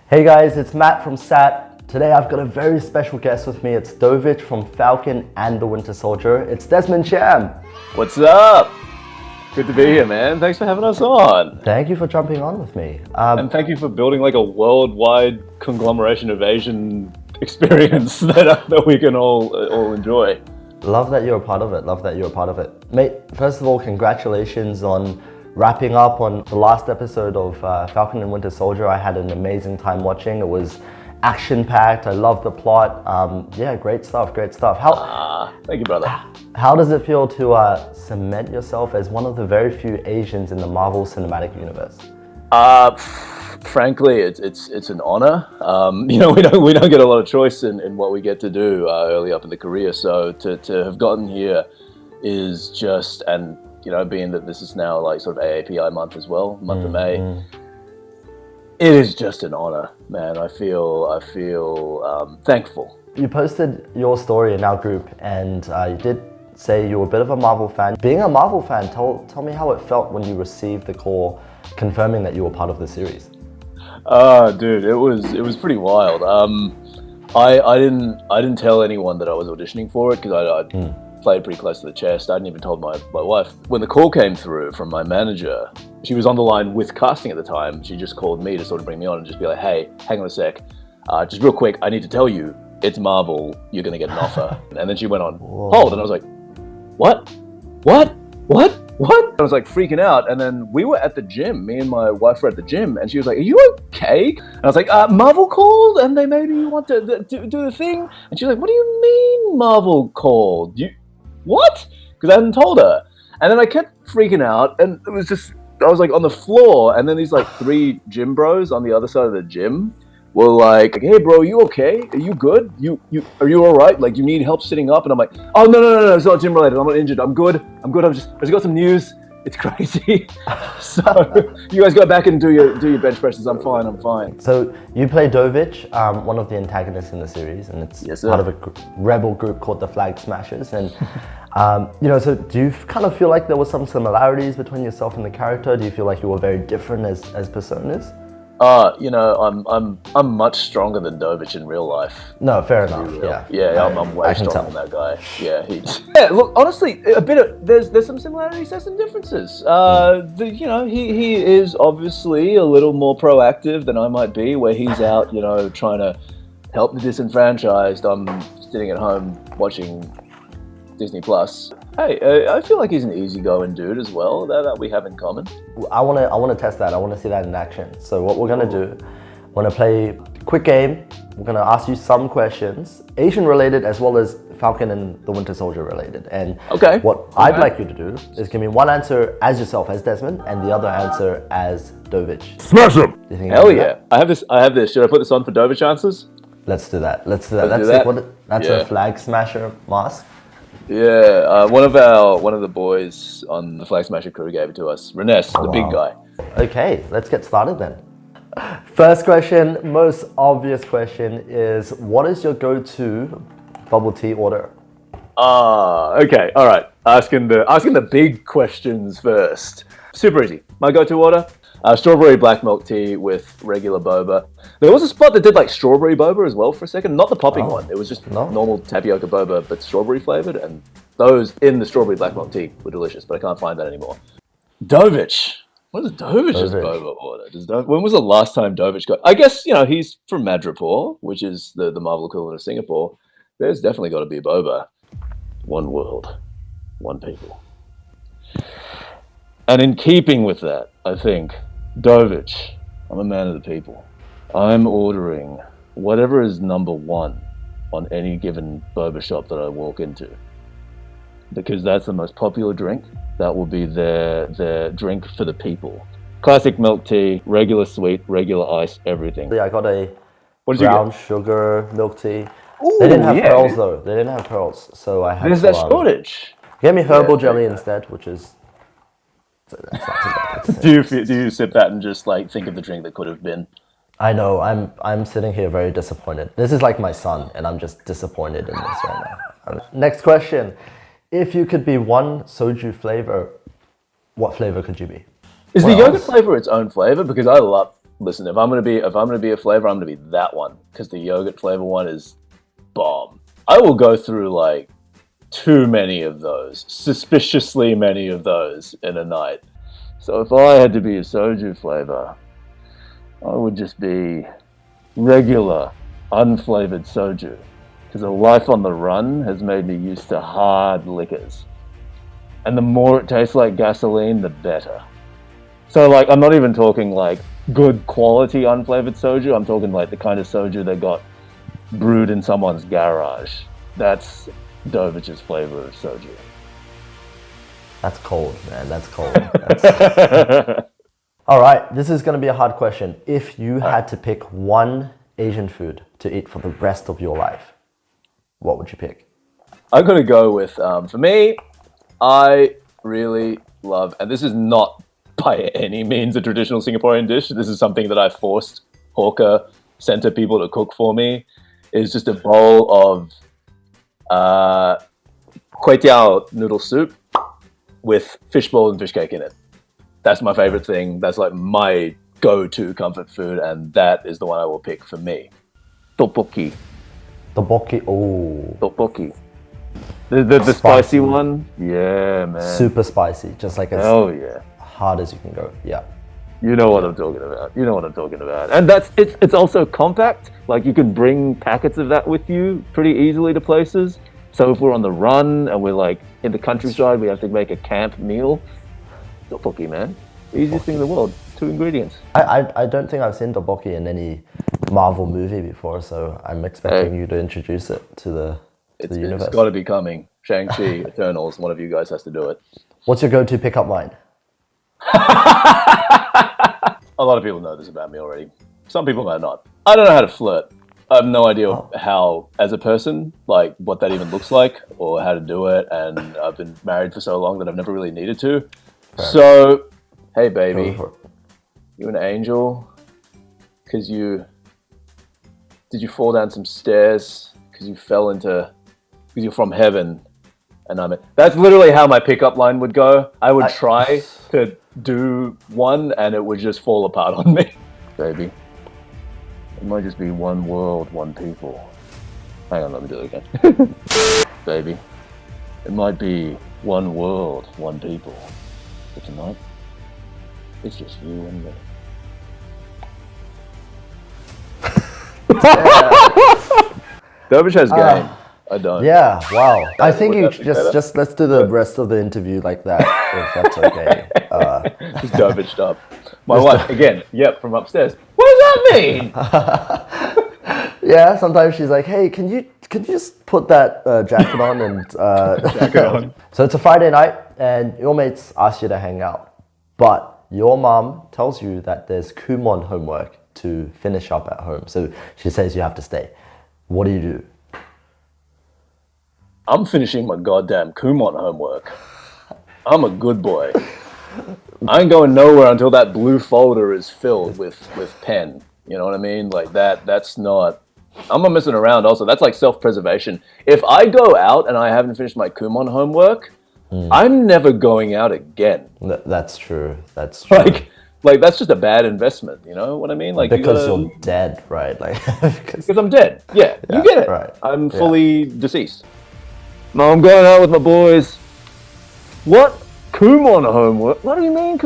Hey guys, it's Matt from SAT. Today I've got a very special guest with me. It's Dovich from Falcon and the Winter Soldier. It's Desmond Chiam. What's up? Good to be here, man. Thanks for having us on. Thank you for jumping on with me. And thank you for building like a worldwide conglomeration of Asian experience that we can all enjoy. Love that you're a part of it. Love that you're a part of it. Mate, first of all, congratulations on wrapping up on the last episode of Falcon and Winter Soldier. I had an amazing time watching. It was action-packed. I loved the plot. Yeah, great stuff, great stuff. Thank you, brother. How does it feel to cement yourself as one of the very few Asians in the Marvel Cinematic Universe? Frankly, it's an honor. We don't get a lot of choice in what we get to do early up in the career. So to have gotten here is just, and being that this is now like sort of AAPI month as well, month of May, it is just an honor, man. I feel thankful. You posted your story in our group, and you did say you were a bit of a Marvel fan. Being a Marvel fan, tell me how it felt when you received the call confirming that you were part of the series. Dude, it was pretty wild. I didn't tell anyone that I was auditioning for it because I played pretty close to the chest. I hadn't even told my wife. When the call came through from my manager, she was on the line with casting at the time. She just called me to sort of bring me on and just be like, hey, hang on a sec. Just real quick, I need to tell you, it's Marvel, you're going to get an offer. And then she went on, hold, and I was like, what? I was like freaking out, and then we were at the gym. Me and my wife were at the gym, and she was like, "Are you okay?" And I was like, "Marvel called, and they maybe want to do the thing." And she's like, "What do you mean Marvel called? What?" Because I hadn't told her. And then I kept freaking out, and it was just I was like on the floor, and then these like three gym bros on the other side of the gym were like, "Hey, bro, you okay? Are you good? Are you all right? Like, you need help sitting up?" And I'm like, "Oh no, it's not gym related. I'm not injured. I'm good. I just got some news. It's crazy." So you guys go back and do your bench presses. I'm fine. So you play Dovich, one of the antagonists in the series, and it's part of a rebel group called the Flag Smashers. And so do you kind of feel like there were some similarities between yourself and the character? Do you feel like you were very different as personas? I'm much stronger than Dovich in real life. No, fair enough. Yeah, I'm way stronger than that guy. Yeah, look, honestly, there's some similarities, there's some differences. He is obviously a little more proactive than I might be, where he's out, trying to help the disenfranchised. I'm sitting at home watching Disney Plus. Hey, I feel like he's an easygoing dude as well, that we have in common. I want to test that. I want to see that in action. So what we're going to do, we're going to play a quick game. We're going to ask you some questions, Asian related as well as Falcon and the Winter Soldier related. And what I'd like you to do is give me one answer as yourself, as Desmond, and the other answer as Dovich. Smash him! Hell yeah. I have this. Should I put this on for Dovich answers? Let's do that. That's a Flag Smasher mask. Yeah, one of the boys on the Flag Smasher crew gave it to us. Renes, the big guy. Okay, let's get started then. First question, most obvious question is, what is your go-to bubble tea order? Okay, all right. Asking the big questions first. Super easy. My go-to order: strawberry black milk tea with regular boba. There was a spot that did like strawberry boba as well for a second. Not the popping one. It was just normal tapioca boba, but strawberry flavored. And those in the strawberry black milk tea were delicious, but I can't find that anymore. Dovich. What is Dovich's boba order? When was the last time Dovich got... I guess, he's from Madripoor, which is the Marvel equivalent of Singapore. There's definitely got to be boba. One world. One people. And in keeping with that, I think, Dovich, I'm a man of the people. I'm ordering whatever is number one on any given boba shop that I walk into. Because that's the most popular drink. That will be their drink for the people. Classic milk tea, regular sweet, regular ice, everything. Yeah, I got a brown sugar milk tea. Ooh, they didn't have pearls though. They didn't have pearls, so I had There's that shortage. Gave me herbal jelly instead, which is... So that's not too bad. Do you sip that and just like think of the drink that could have been? I know. I'm sitting here very disappointed. This is like my son, and I'm just disappointed in this right now. Next question: if you could be one soju flavor, what flavor could you be? Is the yogurt flavor its own flavor? Because I love Listen, if I'm gonna be a flavor, I'm gonna be that one because the yogurt flavor one is bomb. I will go through like too many of those, suspiciously many of those in a night. So if I had to be a soju flavor, I would just be regular, unflavored soju. Because a life on the run has made me used to hard liquors. And the more it tastes like gasoline, the better. So like, I'm not even talking like good quality unflavored soju. I'm talking like the kind of soju that got brewed in someone's garage. That's Dovich's flavor of soju. That's cold, man. That's cold. All right, this is going to be a hard question. If you had to pick one Asian food to eat for the rest of your life, what would you pick? I'm going to go with, for me, I really love, and this is not by any means a traditional Singaporean dish. This is something that I forced hawker center people to cook for me. It's just a bowl of kway teow noodle soup with fishbowl and fish cake in it. That's my favorite thing. That's like my go-to comfort food, and that is the one I will pick for me. Tteokbokki. Tteokbokki, oh. Tteokbokki. The spicy one? Yeah, man. Super spicy, just like as hard as you can go. Yeah. You know what I'm talking about. And it's also compact. Like you can bring packets of that with you pretty easily to places. So if we're on the run and we're like in the countryside, we have to make a camp meal. Tteokbokki, man. Easiest thing in the world. 2 ingredients. I don't think I've seen tteokbokki in any Marvel movie before, so I'm expecting you to introduce it to the universe. It's got to be coming. Shang-Chi, Eternals, one of you guys has to do it. What's your go-to pickup line? A lot of people know this about me already. Some people might not. I don't know how to flirt. I have no idea how, as a person, like what that even looks like or how to do it. And I've been married for so long that I've never really needed to. So, hey baby, you an angel? Did you fall down some stairs? Because you're from heaven. And that's literally how my pickup line would go. I would try to do one and it would just fall apart on me. Baby, it might just be one world, one people. Hang on, let me do it again. Baby, it might be one world, one people. But tonight, it's just you and me. Dovich has game. I don't. Yeah, wow. I think you just let's do the rest of the interview like that, if that's okay. Just Doviched up. My wife, again, from upstairs. What does that mean? Yeah, sometimes she's like, hey, can you just put that jacket on and jacket on. So it's a Friday night and your mates ask you to hang out, but your mom tells you that there's Kumon homework to finish up at home. So she says you have to stay. What do you do? I'm finishing my goddamn Kumon homework. I'm a good boy. I ain't going nowhere until that blue folder is filled with pen. You know what I mean? Like that's not... I'm not messing around also. That's like self-preservation. If I go out and I haven't finished my Kumon homework, I'm never going out again. That's true. That's true. Like that's just a bad investment. You know what I mean? Like because you're dead, right? Like because I'm dead. Yeah, you get it. Right. I'm fully deceased. No, I'm going out with my boys. What? Kumon homework? What do you mean?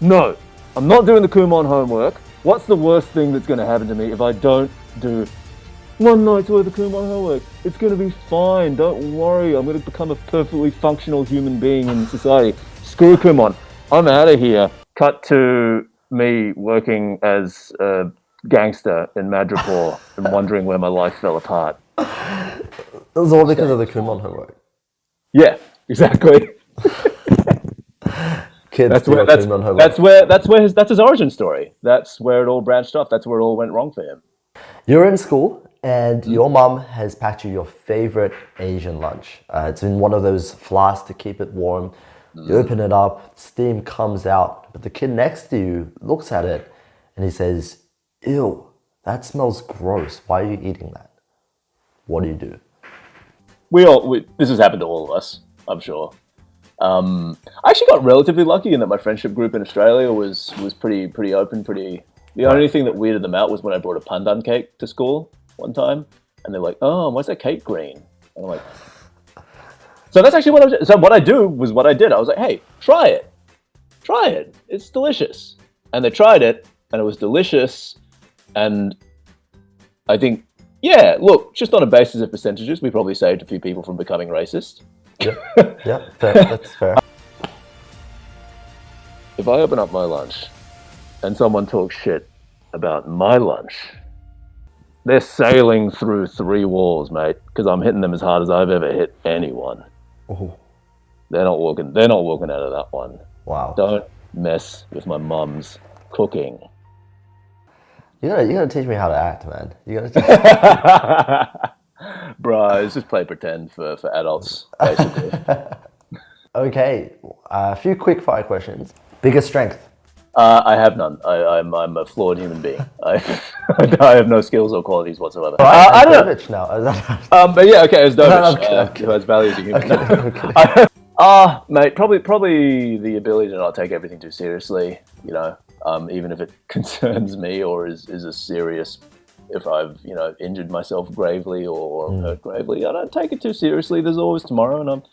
No, I'm not doing the Kumon homework. What's the worst thing that's going to happen to me if I don't do one night's worth of Kumon homework? It's going to be fine. Don't worry. I'm going to become a perfectly functional human being in society. Screw Kumon. I'm out of here. Cut to me working as a gangster in Madripoor and wondering where my life fell apart. It was all because of the Kumon homework. Yeah, exactly. Kids that's his origin story. That's where it all branched off. That's where it all went wrong for him. You're in school and your mom has packed you your favorite Asian lunch. It's in one of those flasks to keep it warm. You open it up, steam comes out, but the kid next to you looks at it and he says, ew, that smells gross. Why are you eating that? What do you do? This has happened to all of us, I'm sure. I actually got relatively lucky in that my friendship group in Australia was pretty open, pretty. The only thing that weirded them out was when I brought a pandan cake to school one time, and they're like, "Oh, why's that cake green?" And I'm like, "So that's actually what I was." So what I do was what I did. I was like, "Hey, try it. It's delicious." And they tried it, and it was delicious. And I think, yeah, look, just on a basis of percentages, we probably saved a few people from becoming racist. Yeah, that's fair. If I open up my lunch and someone talks shit about my lunch, they're sailing through 3 walls, mate, because I'm hitting them as hard as I've ever hit anyone. Ooh. They're not walking out of that one. Wow. Don't mess with my mum's cooking. You gotta teach me how to act, man. You gotta teach Bruh, it's just play pretend for adults, basically. Okay, a few quick fire questions. Biggest strength? I have none. I'm a flawed human being. I have no skills or qualities whatsoever. I don't know. Dovich now. But yeah, okay, it's Dovich, Okay. who has value as a human. Mate, probably the ability to not take everything too seriously, you know, even if it concerns me or is a serious, if I've, you know, injured myself gravely or hurt gravely, I don't take it too seriously. There's always tomorrow, and I'm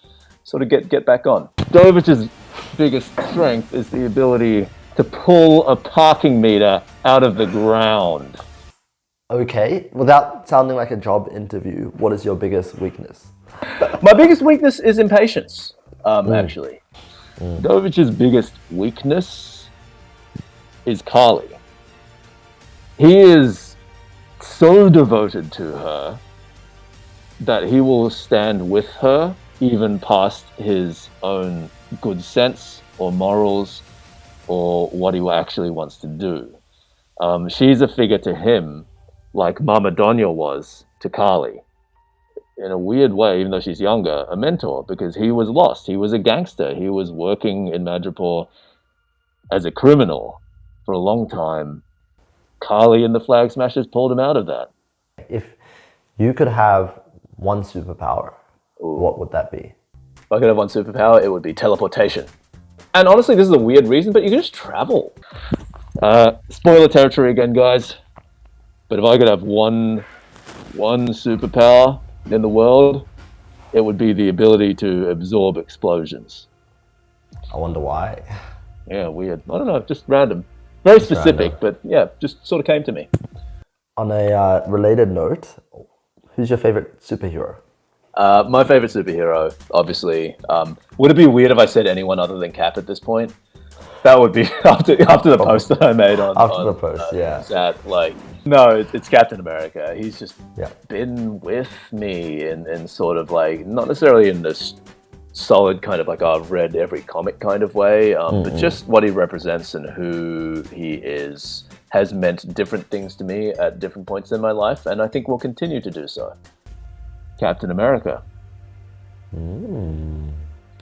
sort of get back on. Dovich's biggest strength is the ability to pull a parking meter out of the ground. Okay, without sounding like a job interview, what is your biggest weakness? My biggest weakness is impatience, actually. Dovich's biggest weakness is Carly. He is so devoted to her that he will stand with her even past his own good sense or morals or what he actually wants to do. She's a figure to him like Mama Donya was to Carly. In a weird way, even though she's younger, a mentor, because he was lost. He was a gangster. He was working in Madripoor as a criminal for a long time. Carly and the Flag Smashers pulled him out of that. If you could have one superpower, what would that be? If I could have one superpower, it would be teleportation. And honestly, this is a weird reason, but you can just travel. Spoiler territory again, guys. But if I could have one superpower in the world, it would be the ability to absorb explosions. I wonder why. Yeah, weird. I don't know, just random. Very specific, but yeah, just sort of came to me. On a related note, who's your favorite superhero? My favorite superhero, obviously. Would it be weird if I said anyone other than Cap at this point? That would be after the post that I made on the post, yeah. That, like, no, it's Captain America. He's just Yeah. been with me in sort of like, not necessarily in this solid kind of like I've read every comic kind of way, but just what he represents and who he is has meant different things to me at different points in my life, and I think will continue to do so. Captain America.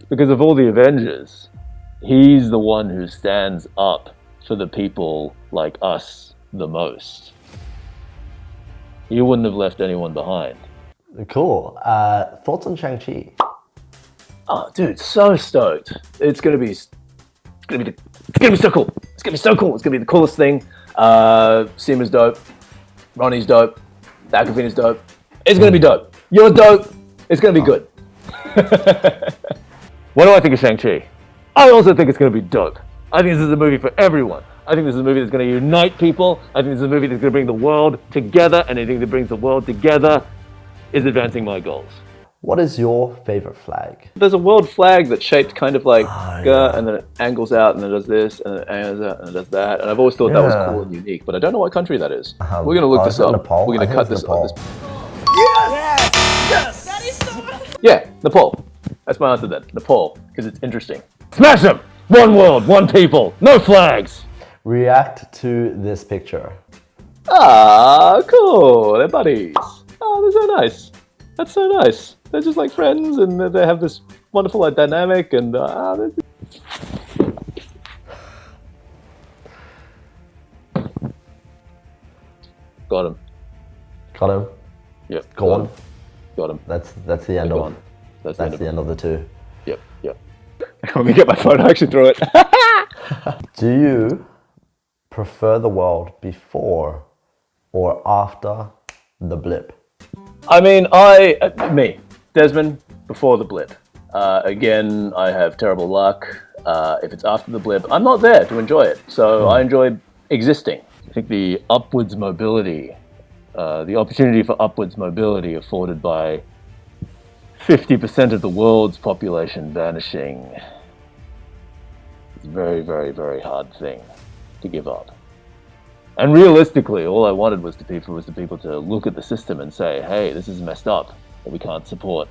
Because of all the Avengers, he's the one who stands up for the people like us the most. He wouldn't have left anyone behind. Cool. Thoughts on Shang-Chi? Oh, dude, so stoked! It's gonna be so cool. It's gonna be so cool. It's gonna be the coolest thing. Sima's dope. Ronnie's dope. Aquafina's dope. It's gonna be dope. You're dope. It's gonna be good. What do I think of Shang-Chi? I also think it's gonna be dope. I think this is a movie for everyone. I think this is a movie that's gonna unite people. I think this is a movie that's gonna bring the world together, and anything that brings the world together is advancing my goals. What is your favorite flag? There's a world flag that's shaped kind of like, and then it angles out, and then it does this, and then it angles out, and it does that. And I've always thought that was cool and unique, but I don't know what country that is. We're going to look this up. Nepal? We're going to cut this Nepal. up. Yes! That is so... Yeah, Nepal. That's my answer then. Nepal, because it's interesting. Smash them! One world, one people, no flags! React to this picture. Ah, cool. They're buddies. Oh, they're so nice. That's so nice. They're just like friends, and they have this wonderful like dynamic, and got him. Got him. Yep. Go on. Got him. That's the end of. That's the end of the two. Yep. Let me get my phone. I actually threw it. Do you prefer the world before or after the blip? I mean, me, Desmond, before the blip. Again, I have terrible luck. If it's after the blip, I'm not there to enjoy it. So I enjoy existing. I think the upwards mobility, the opportunity for upwards mobility afforded by 50% of the world's population vanishing is a very, very, very hard thing to give up. And realistically, all I wanted was the people to look at the system and say, hey, this is messed up, that we can't support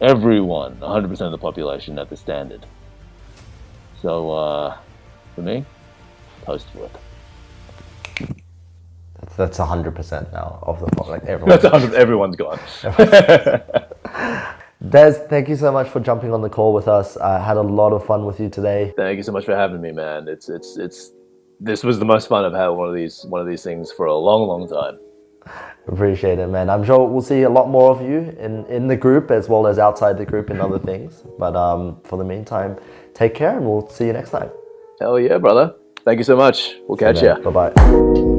everyone, 100% of the population at the standard. So, for me, post-flip. That's 100% now of the like everyone. That's 100. Everyone's gone. Des, thank you so much for jumping on the call with us. I had a lot of fun with you today. Thank you so much for having me, man. This was the most fun I've had one of these things for a long, long time. Appreciate it, man. I'm sure we'll see a lot more of you in the group as well as outside the group in other things. But for the meantime, take care and we'll see you next time. Hell yeah, brother. Thank you so much. We'll catch ya. Bye-bye.